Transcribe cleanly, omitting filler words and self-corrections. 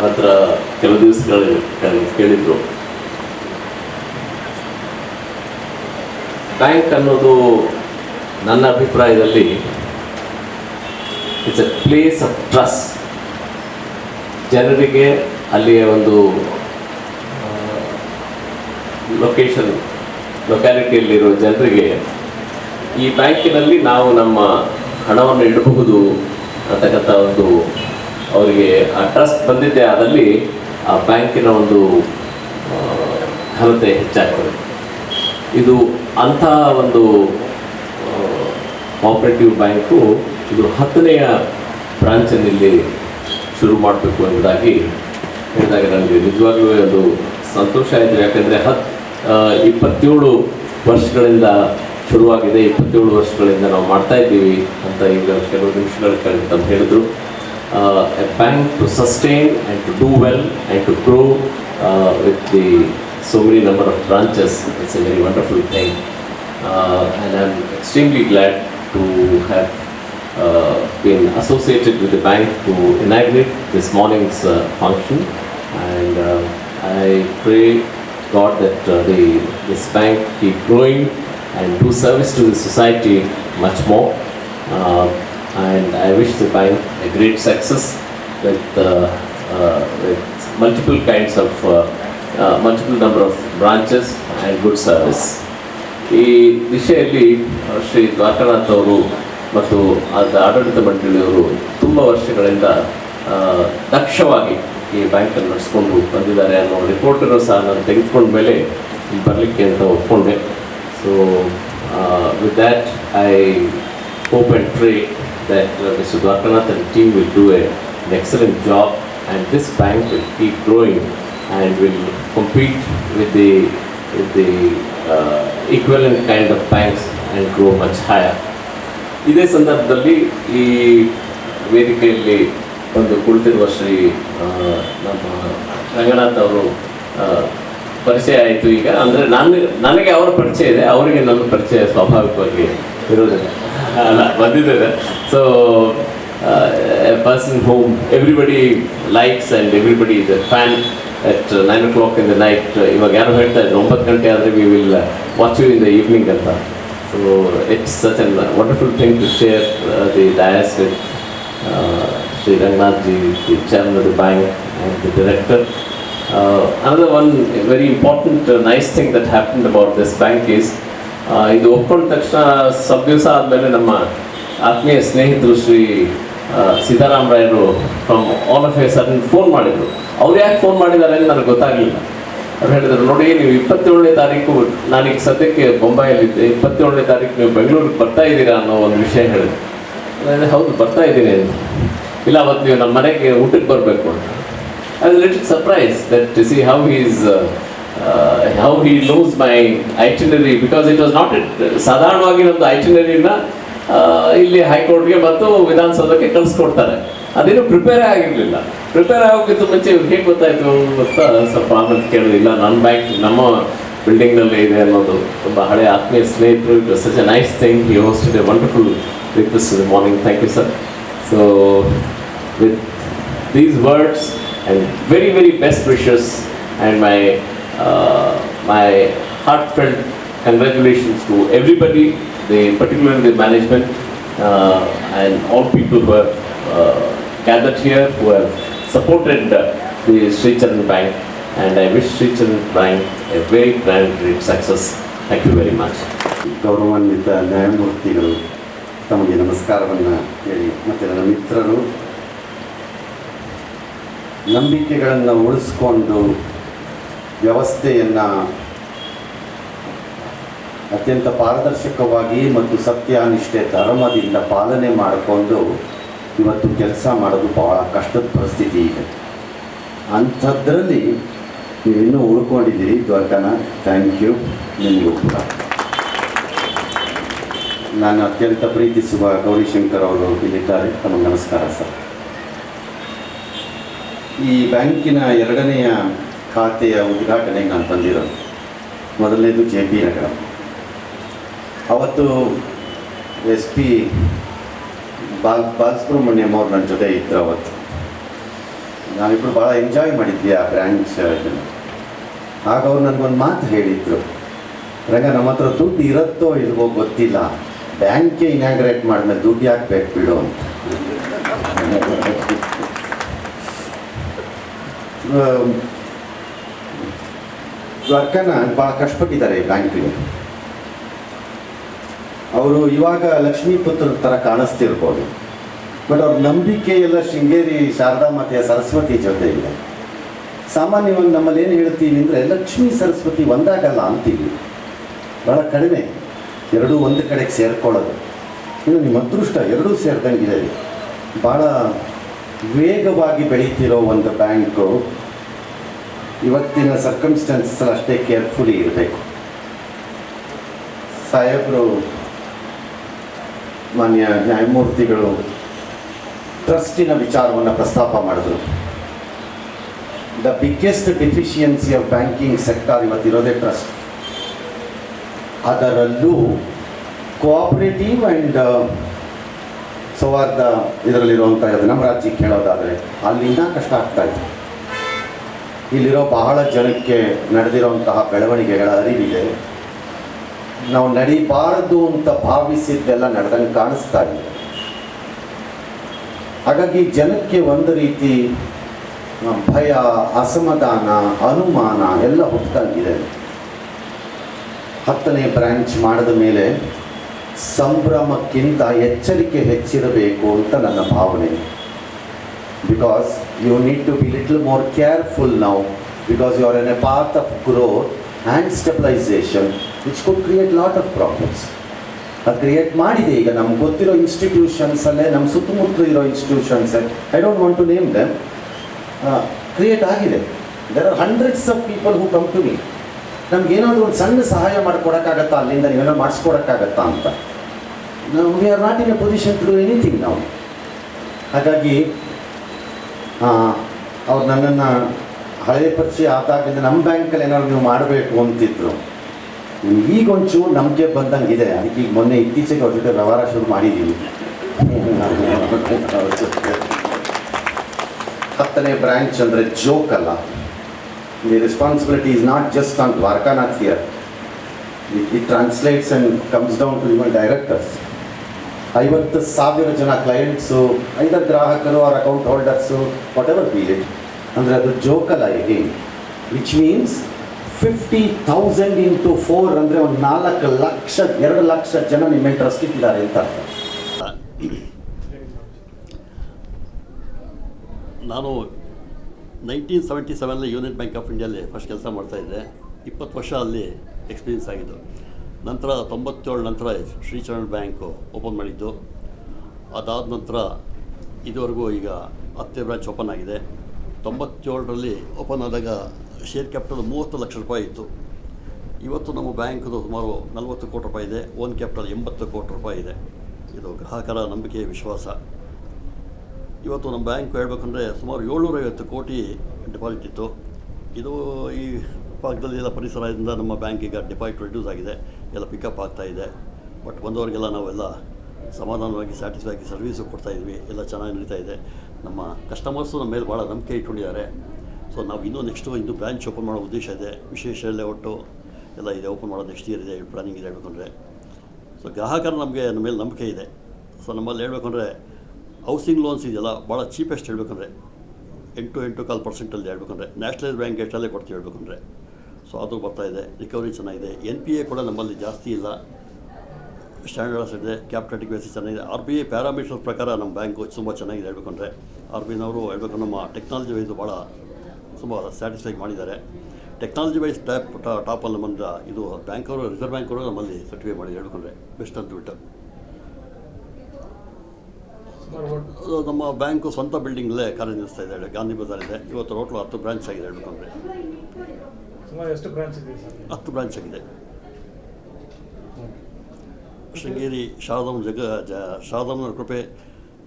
ಹತ್ರ ಕೆಲವು ದಿವಸಗಳ ಕೇಳಿದ್ರು. ಬ್ಯಾಂಕ್ ಅನ್ನೋದು ನನ್ನ ಅಭಿಪ್ರಾಯದಲ್ಲಿ it's A place of trust. ಜನರಿಗೆ ಅಲ್ಲಿಯ ಒಂದು ಲೊಕ್ಯಾಲಿಟಿಯಲ್ಲಿರುವ ಜನರಿಗೆ ಈ ಬ್ಯಾಂಕಿನಲ್ಲಿ ನಾವು ನಮ್ಮ ಹಣವನ್ನು ಇಡಬಹುದು ಅಂತಕ್ಕಂಥ ಒಂದು ಅವರಿಗೆ ಆ ಟ್ರಸ್ಟ್ ಬಂದಿದ್ದೆ ಆದಲ್ಲಿ ಆ ಬ್ಯಾಂಕಿನ ಒಂದು ಘನತೆ ಹೆಚ್ಚಾಗ್ತದೆ. ಇದು ಅಂಥ ಒಂದು ಕೋಆಪರೇಟಿವ್ ಬ್ಯಾಂಕು ಇದು 10ನೆಯ ಬ್ರಾಂಚನ್ನಿಲ್ಲಿ ಶುರು ಮಾಡಬೇಕು ಎಂಬುದಾಗಿ ಹೇಳಿದಾಗ ನನಗೆ ನಿಜವಾಗ್ಲೂ ಅದು ಸಂತೋಷ ಆಯಿತು. ಯಾಕೆಂದರೆ 27 ವರ್ಷಗಳಿಂದ ಶುರುವಾಗಿದೆ, 27 ವರ್ಷಗಳಿಂದ ನಾವು ಮಾಡ್ತಾ ಇದ್ದೀವಿ ಅಂತ ಈಗ ಕೆಲವು ನಿಮಿಷಗಳ ಕೆಳಗೆ ಅಂತ ಹೇಳಿದ್ರು. A bank to sustain and to do well and to grow with the so many number of branches, it's a very wonderful thing, and I'm extremely glad to have been associated with the bank to inaugurate this morning's function, and I pray God that this bank keep growing and do service to the society much more, and I wish the bank a great success with multiple kinds of multiple number of branches and good service. ಈ ವಿಷಯದಲ್ಲಿ ಶ್ರೀ ದ್ವಾರಕಾನಾಥ್ ಅವರು ಮತ್ತು ಆಡಳಿತ ಮಂಡಳಿಯವರು ತುಂಬ ವರ್ಷಗಳಿಂದ ದಕ್ಷವಾಗಿ ಈ ಬ್ಯಾಂಕನ್ನು ನಡೆಸ್ಕೊಂಡು ಬಂದಿದ್ದಾರೆ ಅನ್ನೋ ರಿಪೋರ್ಟನ್ನು ಸಹ ನಾನು ತೆಗೆದುಕೊಂಡ ಮೇಲೆ ಇಲ್ಲಿ ಬರಲಿಕ್ಕೆ ಅಂತ ಒಪ್ಕೊಂಡೆ. So with that I hope and pray that Mr. Dwarkanath and team will do an excellent job, and this bank will keep growing and will compete with the equivalent kind of banks and grow much higher. ಇದೇ ಸಂದರ್ಭದಲ್ಲಿ ಈ ವೇದಿಕೆಯಲ್ಲಿ ಒಂದು ಕುಳಿತಿರುವ ಶ್ರೀ ನಮ್ಮ ರಂಗನಾಥ್ ಅವರು ಪರಿಚಯ ಆಯಿತು. ಈಗ ಅಂದರೆ ನನಗೆ ಅವರ ಪರಿಚಯ ಇದೆ, ಅವರಿಗೆ ನನ್ನ ಪರಿಚಯ ಸ್ವಾಭಾವಿಕವಾಗಿ ಇರೋದಿಲ್ಲ ಅಲ್ಲ ಬಂದಿದ್ದೇನೆ. So a person whom everybody likes and everybody is a fan at 9 o'clock in the night. ಇವಾಗ ಯಾರು ಹೇಳ್ತಾ ಇದ್ರು 9 ಗಂಟೆ ಆದರೆ we will watch you in the evening ಅಂತ. So it's such a wonderful thing to share the dais with Sri Rangnath ji, the chairman of the bank and the director. Another one very important nice thing that happened about this bank is ಇದು ಒಪ್ಕೊಂಡ ತಕ್ಷಣ ಸ್ವಲ್ಪ ದಿವಸ ಆದಮೇಲೆ ನಮ್ಮ ಆತ್ಮೀಯ ಸ್ನೇಹಿತರು ಶ್ರೀ ಸೀತಾರಾಮ್ ರಾಯರು from all of A sudden phone ಮಾಡಿದರು. ಅವ್ರು ಯಾಕೆ ಫೋನ್ ಮಾಡಿದ್ದಾರೆ ಅಂತ ನನಗೆ ಗೊತ್ತಾಗಲಿಲ್ಲ. ಅವ್ರು ಹೇಳಿದರು, ನೋಡಿ ನೀವು 27ನೇ ತಾರೀಕು, ನಾನೀಗ ಸದ್ಯಕ್ಕೆ ಬೊಂಬಾಯಲ್ಲಿದ್ದೆ, 27ನೇ ತಾರೀಕು ನೀವು ಬೆಂಗಳೂರಿಗೆ ಬರ್ತಾ ಇದ್ದೀರಾ ಅನ್ನೋ ಒಂದು ವಿಷಯ ಹೇಳಿದ್ರು. ಹೌದು ಬರ್ತಾ ಇದ್ದೀನಿ ಅಂತ. ಇಲ್ಲ ಅವತ್ತು ನೀವು ನಮ್ಮ ಮನೆಗೆ ಊಟಕ್ಕೆ ಬರಬೇಕು ಅಂತ. I was little surprise that to see how he knows my itinerary, because it was not ಸಾಧಾರಣವಾಗಿ ನಮ್ಮದು ಐಟಿನರಿನ ಇಲ್ಲಿ ಹೈಕೋರ್ಟ್ಗೆ ಮತ್ತು ವಿಧಾನಸೌಧಕ್ಕೆ ಕಳಿಸ್ಕೊಡ್ತಾರೆ. ಅದೇನು ಪ್ರಿಪೇರೇ ಆಗಿರಲಿಲ್ಲ. ಪ್ರಿಪೇರ್ ಆಗೋಕ್ಕಿಂತ ಮುಂಚೆ ಇವ್ರು ಹೇಗೆ ಗೊತ್ತಾಯಿತು ಅಂತ ಸ್ವಲ್ಪ ಆಮೇಲೆ ಕೇಳೋದಿಲ್ಲ. ನನ್ನ ಬ್ಯಾಂಕ್ ನಮ್ಮ ಬಿಲ್ಡಿಂಗ್ನಲ್ಲೇ ಇದೆ ಅನ್ನೋದು ತುಂಬ ಹಳೆ ಆತ್ಮೀಯ ಸ್ನೇಹಿತರು. It was such a nice thing. He hosted a wonderful breakfast in the morning. Thank you sir. So with these words and very very best wishes and my heartfelt congratulations to everybody, particularly the management and all people who have gathered here, who have supported the Sri Charan Bank, and I wish Sri Charan Bank a very great success. Thank you very much. ಗೌರವಾನ್ವಿತ ನ್ಯಾಯಮೂರ್ತಿಗಳು ತಮಗೆ ನಮಸ್ಕಾರವನ್ನು ಹೇಳಿ, ಮತ್ತು ನನ್ನ ಮಿತ್ರರು ನಂಬಿಕೆಗಳನ್ನು ಉಳಿಸ್ಕೊಂಡು ವ್ಯವಸ್ಥೆಯನ್ನು ಅತ್ಯಂತ ಪಾರದರ್ಶಕವಾಗಿ ಮತ್ತು ಸತ್ಯನಿಷ್ಠೆ ಧರ್ಮದಿಂದ ಪಾಲನೆ ಮಾಡಿಕೊಂಡು ಇವತ್ತು ಕೆಲಸ ಮಾಡೋದು ಭಾಳ ಕಷ್ಟದ ಪರಿಸ್ಥಿತಿ ಇದೆ. ಅಂಥದ್ರಲ್ಲಿ ನೀವಿನ್ನೂ ಉಳ್ಕೊಂಡಿದ್ದೀರಿ ದ್ವಾರಕಾನಾಥ್. Thank you. ನಿಮಗೂ ಕೂಡ ನಾನು ಅತ್ಯಂತ ಪ್ರೀತಿಸುವ ಗೌರಿಶಂಕರ್ ಅವರು ಇಲ್ಲಿದ್ದಾರೆ. ತಮಗೆ ನಮಸ್ಕಾರ ಸರ್. ಈ ಬ್ಯಾಂಕಿನ 2ನೆಯ ಖಾತೆಯ ಉದ್ಘಾಟನೆಗೆ ನಾನು ಬಂದಿರೋದು. ಮೊದಲನೇದು JP ನಗರ. ಅವತ್ತು SP ಬಾಲಸುಬ್ರಹ್ಮಣ್ಯಂ ಅವ್ರು ನನ್ನ ಜೊತೆ ಇದ್ರು ಅವತ್ತು. ನಾವಿಬ್ಬರು ಭಾಳ ಎಂಜಾಯ್ ಮಾಡಿದ್ವಿ ಆ ಬ್ರ್ಯಾಂಚ್ ಇದನ್ನು. ಆಗ ಅವ್ರು ನನಗೊಂದು ಮಾತು ಹೇಳಿದ್ರು, ರಂಗ ನಮ್ಮ ಹತ್ರ ದುಡ್ಡು ಇರುತ್ತೋ ಇಲ್ವೋ ಗೊತ್ತಿಲ್ಲ, ಬ್ಯಾಂಕೇ ಇನಾಗ್ರೇಟ್ ಮಾಡಿದ್ಮೇಲೆ ದುಡ್ಡು ಯಾಕೆ ಬೇಕು ಬಿಡು ಅಂತ. ವರ್ಕನ ಭಾಳ ಕಷ್ಟಪಟ್ಟಿದ್ದಾರೆ ಬ್ಯಾಂಕಿಗೆ. ಅವರು ಇವಾಗ ಲಕ್ಷ್ಮೀಪುತ್ರ ಥರ ಕಾಣಿಸ್ತಿರ್ಬೋದು, ಬಟ್ ಅವ್ರ ನಂಬಿಕೆ ಎಲ್ಲ ಶೃಂಗೇರಿ ಶಾರದಾ ಮಾತೆಯ ಸರಸ್ವತಿ ಜೊತೆ ಇದೆ. ಸಾಮಾನ್ಯವಾಗಿ ನಮ್ಮಲ್ಲಿ ಏನು ಹೇಳ್ತೀವಿ ಅಂದರೆ ಲಕ್ಷ್ಮೀ ಸರಸ್ವತಿ ಒಂದಾಗಲ್ಲ ಅಂತೀವಿ, ಭಾಳ ಕಡಿಮೆ ಎರಡೂ ಒಂದು ಕಡೆಗೆ ಸೇರ್ಕೊಳ್ಳೋದು. ಇನ್ನು ನಿಮ್ಮ ಅದೃಷ್ಟ ಎರಡೂ ಸೇರಿದಂಗಿದೆ. ಭಾಳ ವೇಗವಾಗಿ ಬೆಳೀತಿರೋ ಒಂದು ಬ್ಯಾಂಕು ಇವತ್ತಿನ ಸರ್ಕಮ್ಸ್ಟೆನ್ಸಲ್ಲಿ ಅಷ್ಟೇ ಕೇರ್ಫುಲಿ ಇರಬೇಕು. ಸಾಹೇಬರು ಮಾನ್ಯ ನ್ಯಾಯಮೂರ್ತಿಗಳು ಟ್ರಸ್ಟಿನ ವಿಚಾರವನ್ನು ಪ್ರಸ್ತಾಪ ಮಾಡಿದ್ರು. The biggest deficiency of banking sector ಇವತ್ತಿರೋದೇ ಟ್ರಸ್ಟ್. ಅದರಲ್ಲೂ ಕೋಆಪರೇಟಿವ್ ಆ್ಯಂಡ್ ಸೌಹಾರ್ದ ಇದರಲ್ಲಿರುವಂಥ ನಮ್ಮ ರಾಜ್ಯಕ್ಕೆ ಹೇಳೋದಾದರೆ ಅಲ್ಲಿಂದ ಕಷ್ಟ ಆಗ್ತಾಯಿದೆ. ಇಲ್ಲಿರೋ ಬಹಳ ಜನಕ್ಕೆ ನಡೆದಿರೋಂತಹ ಬೆಳವಣಿಗೆಗಳ ಅರಿವಿದೆ. ನಾವು ನಡಿಬಾರದು ಅಂತ ಭಾವಿಸಿದ್ದೆಲ್ಲ ನಡೆದಂಗೆ ಕಾಣಿಸ್ತಾ ಇದೆ. ಹಾಗಾಗಿ ಜನಕ್ಕೆ ಒಂದು ರೀತಿ ಭಯ, ಅಸಮಾಧಾನ, ಅನುಮಾನ ಎಲ್ಲ ಹುಟ್ಟಂಗಿದೆ. 10ನೇ ಬ್ರ್ಯಾಂಚ್ ಮಾಡಿದ ಮೇಲೆ ಸಂಭ್ರಮಕ್ಕಿಂತ ಎಚ್ಚರಿಕೆ ಹೆಚ್ಚಿರಬೇಕು ಅಂತ ನನ್ನ ಭಾವನೆ. Because you need to be little more careful now, because you are in a path of growth and stabilization which could create lot of problems. ಅದು ಕ್ರಿಯೇಟ್ ಮಾಡಿದೆ. ಈಗ ನಮ್ಗೆ ಗೊತ್ತಿರೋ ಇನ್ಸ್ಟಿಟ್ಯೂಷನ್ಸಲ್ಲೇ, ನಮ್ಮ ಸುತ್ತಮುತ್ತಲು ಇರೋ ಇನ್ಸ್ಟಿಟ್ಯೂಷನ್ಸೇ, I don't want to name them, create ಆಗಿದೆ. There are hundreds of people who come to me, ನಮ್ಗೇನಾದರೂ ಒಂದು ಸಣ್ಣ ಸಹಾಯ ಮಾಡಿಕೊಡೋಕ್ಕಾಗತ್ತಾ, ಅಲ್ಲಿಂದ ನೀವೇನೋ ಮಾಡಿಸ್ಕೊಡೋಕ್ಕಾಗತ್ತಾ ಅಂತ. We are not in a position to do anything ನಾವು. ಹಾಗಾಗಿ ಅವ್ರು ನನ್ನನ್ನು ಹಳೆಯ ಪರಿಚಯ ಆದಾಗಿಂದ ನಮ್ಮ ಬ್ಯಾಂಕಲ್ಲಿ ಏನಾದ್ರು ನೀವು ಮಾಡಬೇಕು ಅಂತಿದ್ರು. ಈಗೊಂಚೂರು ನಂಬಿಕೆ ಬಂದಂಗಿದೆ. ಅದಕ್ಕೆ ಈಗ ಮೊನ್ನೆ ಇತ್ತೀಚೆಗೆ ಅವ್ರ ಜೊತೆ ವ್ಯವಹಾರ ಶುರು ಮಾಡಿದ್ದೀವಿ. 10ನೇ ಬ್ರ್ಯಾಂಚ್ ಅಂದರೆ ಜೋಕ್ ಅಲ್ಲ. The responsibility is not just on Dwarakanath here. It translates and comes down to your directors. 50,000 ಜನ ಕ್ಲೈಂಟ್ಸು, 5 ಗ್ರಾಹಕರು, ಅವ್ರ account holders, whatever be it. ಅಂದರೆ ಅದು ಜೋಕಲ್ಲ ಈಗ. ವಿಚ್ ಮೀನ್ಸ್ 50,000 ಇಂಟು 4 ಅಂದರೆ ಒಂದು 4 ಲಕ್ಷ, 2 ಲಕ್ಷ ಜನ ನಿಮ್ಮ ಮೇಲೆ ಟ್ರಸ್ಟ್ ಇಟ್ಟಿದ್ದಾರೆ ಅಂತ. ನಾನು 1977 ಯೂನಿಯನ್ ಬ್ಯಾಂಕ್ ಆಫ್ ಇಂಡಿಯಲ್ಲಿ ಫಸ್ಟ್ ಕೆಲಸ ಮಾಡ್ತಾಯಿದ್ದೆ. 20 ವರ್ಷ ಅಲ್ಲಿ ಎಕ್ಸ್ಪೀರಿಯನ್ಸ್ ಆಗಿದ್ದು. ನಂತರ 97 ನಂತರ ಶ್ರೀಚರಣ್ ಬ್ಯಾಂಕು ಓಪನ್ ಮಾಡಿದ್ದು. ಅದಾದ ನಂತರ ಇದುವರೆಗೂ ಈಗ 10 ಬ್ರಾಂಚ್ ಓಪನ್ ಆಗಿದೆ. 97ರಲ್ಲಿ ಓಪನ್ ಆದಾಗ ಶೇರ್ ಕ್ಯಾಪಿಟಲ್ 30 ಲಕ್ಷ ರೂಪಾಯಿ ಇತ್ತು. ಇವತ್ತು ನಮ್ಮ ಬ್ಯಾಂಕ್ದು ಸುಮಾರು 40 ಕೋಟಿ ರೂಪಾಯಿ ಇದೆ. ಓನ್ ಕ್ಯಾಪಿಟಲ್ 80 ಕೋಟಿ ರೂಪಾಯಿ ಇದೆ. ಇದು ಗ್ರಾಹಕರ ನಂಬಿಕೆ, ವಿಶ್ವಾಸ. ಇವತ್ತು ನಮ್ಮ ಬ್ಯಾಂಕ್ ಹೇಳಬೇಕಂದ್ರೆ ಸುಮಾರು 750 ಕೋಟಿ ಡೆಪಾಸಿಟ್ ಇತ್ತು. ಇದು ಈ ಭಾಗದಲ್ಲೆಲ್ಲ ಪರಿಸರದಿಂದ ನಮ್ಮ ಬ್ಯಾಂಕ್ ಈಗ ಡೆಪಾಸಿಟ್ ರಿಡ್ಯೂಸ್ ಆಗಿದೆ, ಎಲ್ಲ ಪಿಕಪ್ ಆಗ್ತಾಯಿದೆ. ಬಟ್ ಬಂದವರಿಗೆಲ್ಲ ನಾವೆಲ್ಲ ಸಮಾಧಾನವಾಗಿ ಸ್ಯಾಟಿಸ್ಫೈ ಆಗಿ ಸರ್ವೀಸು ಕೊಡ್ತಾಯಿದ್ವಿ. ಎಲ್ಲ ಚೆನ್ನಾಗಿ ನಡೀತಾ ಇದೆ. ನಮ್ಮ ಕಸ್ಟಮರ್ಸು ನಮ್ಮ ಮೇಲೆ ಭಾಳ ನಂಬಿಕೆ ಇಟ್ಕೊಂಡಿದ್ದಾರೆ. ಸೊ ನಾವು ಇನ್ನೂ ಬ್ರಾಂಚ್ ಓಪನ್ ಮಾಡೋ ಉದ್ದೇಶ ಇದೆ. ವಿಶೇಷ ಲೇಔಟು ಎಲ್ಲ ಇದೆ, ಓಪನ್ ಮಾಡೋದು ನೆಕ್ಸ್ಟ್ ಇಯರ್ ಇದೆ, ಪ್ಲಾನಿಂಗ್ ಇದೆ ಹೇಳ್ಬೇಕಂದ್ರೆ. ಸೊ ಗ್ರಾಹಕರು ನಮ್ಮ ಮೇಲೆ ನಂಬಿಕೆ ಇದೆ. ಸೊ ನಮ್ಮಲ್ಲಿ ಹೇಳ್ಬೇಕಂದ್ರೆ ಹೌಸಿಂಗ್ ಲೋನ್ಸ್ ಇದೆಯಲ್ಲ ಭಾಳ ಚೀಪೆಸ್ಟ್ ಹೇಳ್ಬೇಕಂದ್ರೆ 8.25% ಹೇಳ್ಬೇಕಂದ್ರೆ ನ್ಯಾಷನಲೈಸ್ ಬ್ಯಾಂಕ್ ಎಷ್ಟಲ್ಲೇ ಕೊಡ್ತೀವಿ ಹೇಳ್ಬೇಕಂದ್ರೆ. ಸೊ ಅದು ಬರ್ತಾಯಿದೆ. ರಿಕವರಿ ಚೆನ್ನಾಗಿದೆ. NPA ಕೂಡ ನಮ್ಮಲ್ಲಿ ಜಾಸ್ತಿ ಇಲ್ಲ, ಸ್ಟ್ಯಾಂಡರ್ಡ್ಸ್ ಇದೆ. ಕ್ಯಾಪಿಟಲ್ ಅಡಿಕ್ವೆಸಿ ಚೆನ್ನಾಗಿದೆ. RBI ಪ್ಯಾರಾಮೀಟರ್ಸ್ ಪ್ರಕಾರ ನಮ್ಮ ಬ್ಯಾಂಕು ತುಂಬ ಚೆನ್ನಾಗಿದೆ ಹೇಳ್ಬೇಕಂದ್ರೆ. RBIನವರು ಹೇಳ್ಬೇಕು ನಮ್ಮ ಟೆಕ್ನಾಲಜಿ ವೈಸು ಭಾಳ ತುಂಬ ಸ್ಯಾಟಿಸ್ಫೈ ಮಾಡಿದ್ದಾರೆ. ಟೆಕ್ನಾಲಜಿ ವೈಸ್ ಟಾಪಲ್ಲಿ ನಮ್ಮಂದ ಇದು ಬ್ಯಾಂಕವರು, ರಿಸರ್ವ್ ಬ್ಯಾಂಕವರು ನಮ್ಮಲ್ಲಿ ಸರ್ಟಿಫೈ ಮಾಡಿ ಹೇಳ್ಬೇಕಂದ್ರೆ ಬೆಸ್ಟ್ ಅಂತ. ನಮ್ಮ ಬ್ಯಾಂಕು ಸ್ವಂತ ಬಿಲ್ಡಿಂಗ್ಲೇ ಕಾರ್ಯನಿರ್ವಹಿಸ್ತಾ ಇದೆ. ಗಾಂಧಿ ಬಜಾರ್ ಇದೆ. ಇವತ್ತು ಟೋಟಲ್ 10 ಬ್ರಾಂಚ್ ಆಗಿದೆ ಹೇಳ್ಬೇಕಂದ್ರೆ. ಎಷ್ಟು ಬ್ರಾಂಚ್ ಇದೆ ಸರ್? 10 ಬ್ರಾಂಚ್ ಆಗಿದೆ. ಶೃಂಗೇರಿ ಶಾರದಾಂಬ ಶಾರದಾಂಬನ ಕೃಪೆ